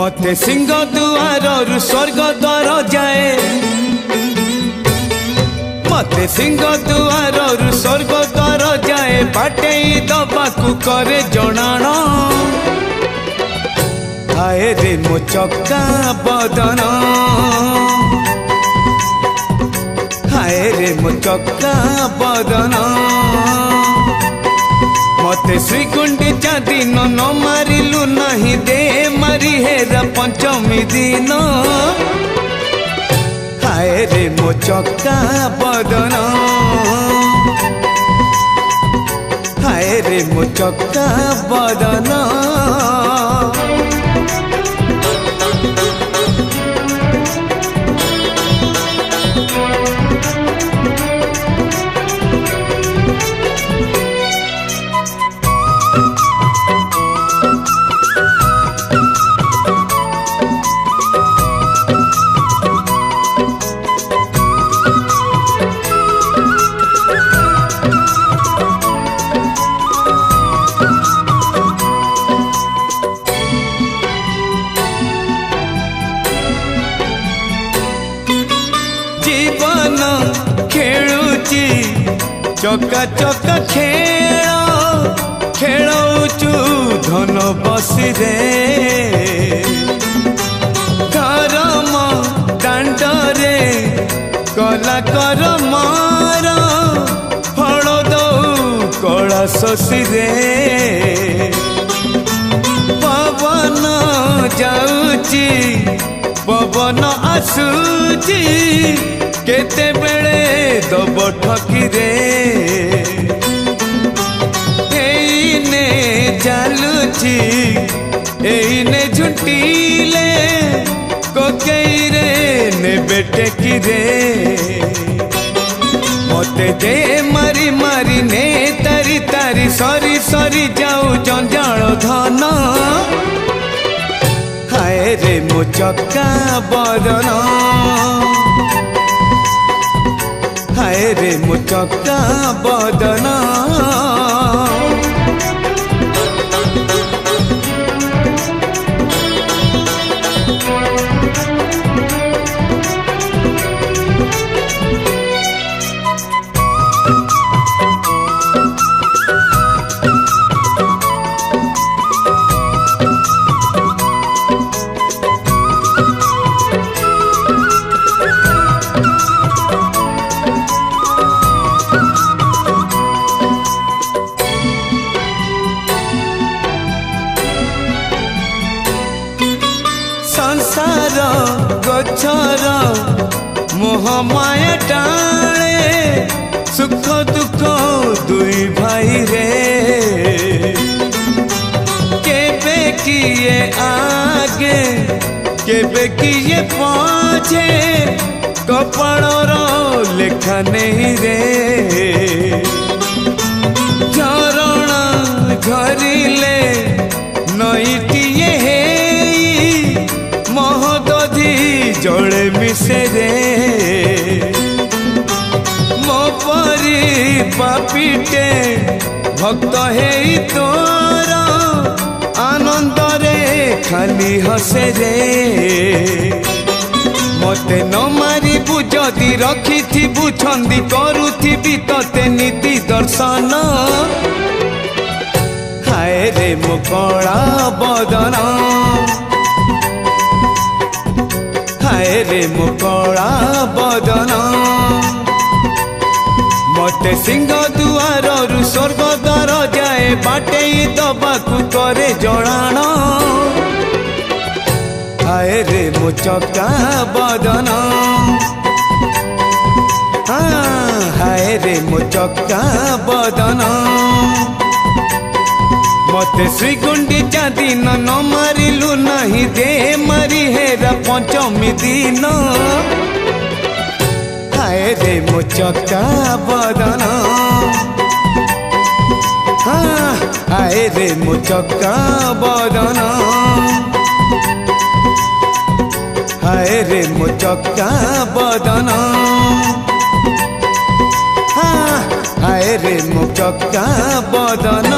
मते सिंह दुआर स्वर्ग द्वार जाए मते सिंह दुआर स्वर्ग द्वार जाए बाटे दबाकू करे जणाण हाय रे मो चक्का बदन हाय रे मो चक्का बदन मते श्रीकुंडिचा दिन न मारिलु नहीं दे मारी हेरा पंचमी दिन हाय रे मो चक्का बदन हाय रे मो चक्का बदन जीवन खेलुची चका चका खेल खेलुचु धन बसी रे करम दांडरे कला कर मार फल दौ कला शशि रे पवन जाऊची पवन आसुची केते बेले दब ठकी रे एने चालुची एने झुंटीले कोकेई रे ने बेटे की रे मते दे मारी मारी ने तारी तारी सरी सरी जाऊ जंजाल धन हाय रे मो चक्का बदन हाय रे मो चक्का बदन संसार गछर मोहमाया टाणे सुख दुख दुई भाई रे केबे किए आगे केबे किए पाछे कपाळर लेखा नहीं रे झरणा झरिले नईटिए हे महदधी जड़े मिसे रे मो परी पापीटे भक्त हे तोर आनंद रे खाली हसे रे मते न मारी बुझदी रखी थी बुझंदी करुथी भी तते नीति दर्शन हाय रे मो कला बदन हाय रे मो कला बदन मते सिंह दुआर स्वर्ग द्वार जाए बाटे दबाकू करे जणाण हाय रे मो चक्का बदन हाय रे मो चक्का बदन मते श्रीकुंडिचा दिन न मारिलु नहीं दे मारी हेरा पंचमी दिन हाय रे मो चक्का बदन हाय रे मो चक्का बदन हाय रे मो चक्का बदन हाय रे मो चक्का बदन।